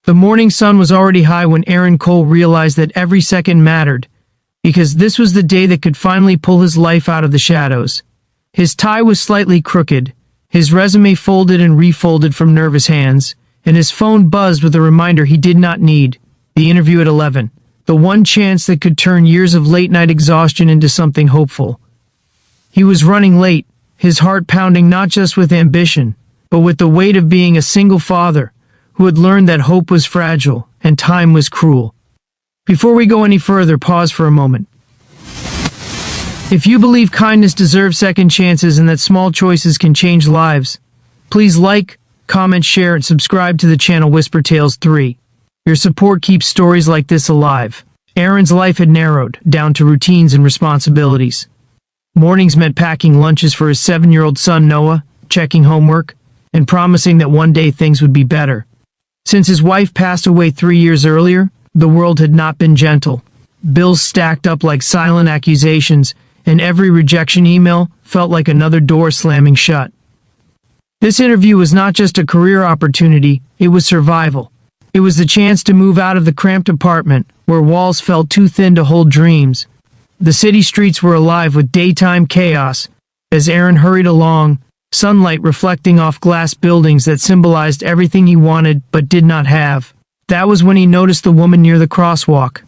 The morning sun was already high when Aaron Cole realized that every second mattered, because this was the day that could finally pull his life out of the shadows. His tie was slightly crooked, his resume folded and refolded from nervous hands, and his phone buzzed with a reminder he did not need: the interview at 11. The one chance that could turn years of late-night exhaustion into something hopeful. He was running late, his heart pounding not just with ambition, but with the weight of being a single father who had learned that hope was fragile and time was cruel. Before we go any further, pause for a moment. If you believe kindness deserves second chances and that small choices can change lives, please like, comment, share, and subscribe to the channel Whisper Tales 3. Your support keeps stories like this alive. Aaron's life had narrowed down to routines and responsibilities. Mornings meant packing lunches for his 7-year-old son Noah, checking homework, and promising that one day things would be better. Since his wife passed away 3 years earlier, the world had not been gentle. Bills stacked up like silent accusations, and every rejection email felt like another door slamming shut. This interview was not just a career opportunity, it was survival. It was the chance to move out of the cramped apartment, where walls felt too thin to hold dreams. The city streets were alive with daytime chaos. As Aaron hurried along, sunlight reflecting off glass buildings that symbolized everything he wanted but did not have. That was when he noticed the woman near the crosswalk.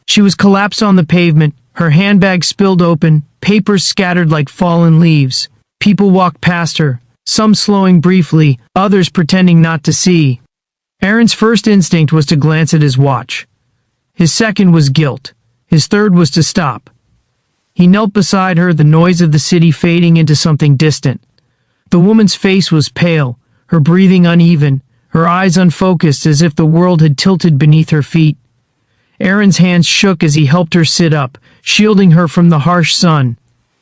She was collapsed on the pavement, her handbag spilled open, papers scattered like fallen leaves. People walked past her, some slowing briefly, others pretending not to see. Aaron's first instinct was to glance at his watch. His second was guilt. His third was to stop. He knelt beside her, the noise of the city fading into something distant. The woman's face was pale, her breathing uneven, her eyes unfocused as if the world had tilted beneath her feet. Aaron's hands shook as he helped her sit up, shielding her from the harsh sun.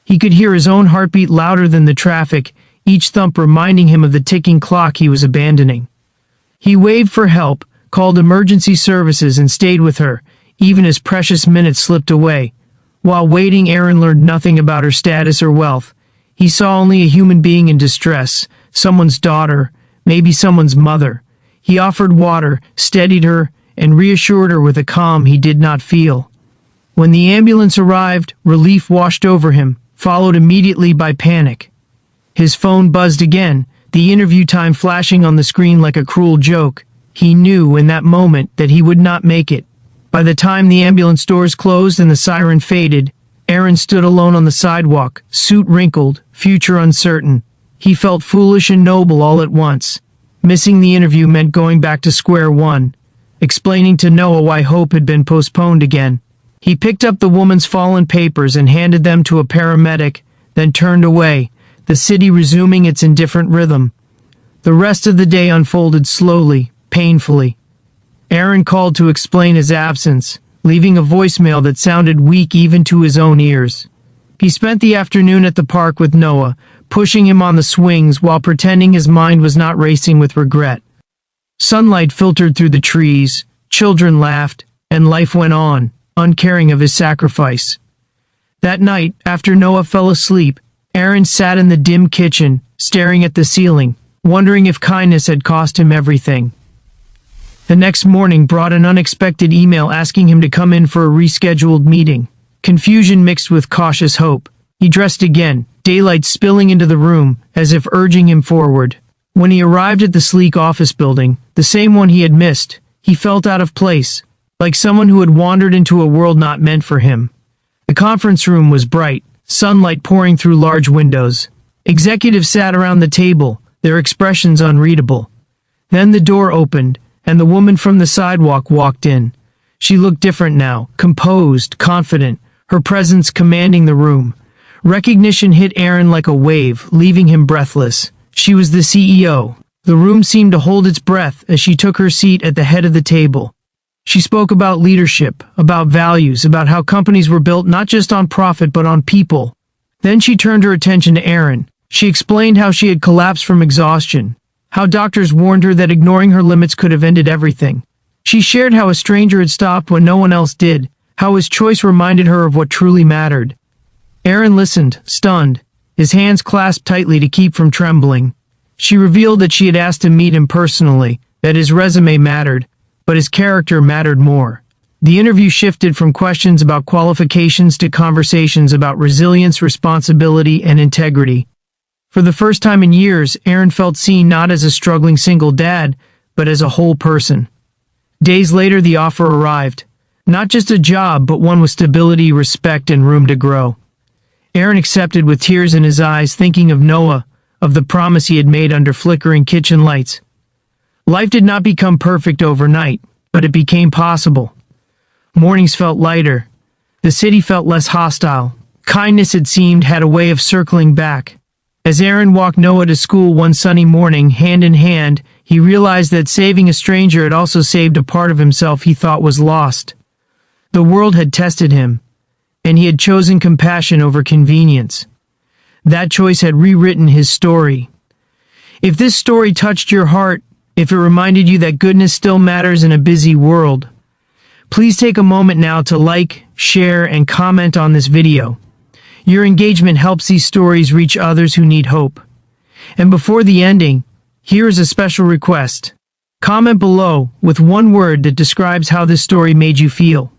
He could hear his own heartbeat louder than the traffic, each thump reminding him of the ticking clock he was abandoning. He waved for help, called emergency services, and stayed with her, even as precious minutes slipped away. While waiting, Aaron learned nothing about her status or wealth. He saw only a human being in distress, someone's daughter, maybe someone's mother. He offered water, steadied her, and reassured her with a calm he did not feel. When the ambulance arrived, relief washed over him, followed immediately by panic. His phone buzzed again, the interview time flashing on the screen like a cruel joke. He knew in that moment that he would not make it. By the time the ambulance doors closed and the siren faded, Aaron stood alone on the sidewalk, suit wrinkled, future uncertain. He felt foolish and noble all at once. Missing the interview meant going back to square one, explaining to Noah why hope had been postponed again. He picked up the woman's fallen papers and handed them to a paramedic, then turned away, the city resuming its indifferent rhythm. The rest of the day unfolded slowly, painfully. Aaron called to explain his absence, leaving a voicemail that sounded weak even to his own ears. He spent the afternoon at the park with Noah, pushing him on the swings while pretending his mind was not racing with regret. Sunlight filtered through the trees, children laughed, and life went on, uncaring of his sacrifice. That night, after Noah fell asleep, Aaron sat in the dim kitchen, staring at the ceiling, wondering if kindness had cost him everything. The next morning brought an unexpected email asking him to come in for a rescheduled meeting. Confusion mixed with cautious hope. He dressed again, daylight spilling into the room, as if urging him forward. When he arrived at the sleek office building, the same one he had missed, he felt out of place, like someone who had wandered into a world not meant for him. The conference room was bright, sunlight pouring through large windows. Executives sat around the table, their expressions unreadable. Then the door opened, and the woman from the sidewalk walked in. She looked different now, composed, confident, her presence commanding the room. Recognition hit Aaron like a wave, leaving him breathless. She was the CEO. The room seemed to hold its breath as she took her seat at the head of the table. She spoke about leadership, about values, about how companies were built not just on profit but on people. Then she turned her attention to Aaron. She explained how she had collapsed from exhaustion, how doctors warned her that ignoring her limits could have ended everything. She shared how a stranger had stopped when no one else did, how his choice reminded her of what truly mattered. Aaron listened, stunned, his hands clasped tightly to keep from trembling. She revealed that she had asked to meet him personally, that his resume mattered, but his character mattered more. The interview shifted from questions about qualifications to conversations about resilience, responsibility, and integrity. For the first time in years, Aaron felt seen not as a struggling single dad, but as a whole person. Days later, the offer arrived. Not just a job, but one with stability, respect, and room to grow. Aaron accepted with tears in his eyes, thinking of Noah, of the promise he had made under flickering kitchen lights. Life did not become perfect overnight, but it became possible. Mornings felt lighter. The city felt less hostile. Kindness, it seemed, had a way of circling back. As Aaron walked Noah to school one sunny morning, hand in hand, he realized that saving a stranger had also saved a part of himself he thought was lost. The world had tested him, and he had chosen compassion over convenience. That choice had rewritten his story. If this story touched your heart, if it reminded you that goodness still matters in a busy world, please take a moment now to like, share, and comment on this video. Your engagement helps these stories reach others who need hope. And before the ending, here is a special request. Comment below with one word that describes how this story made you feel.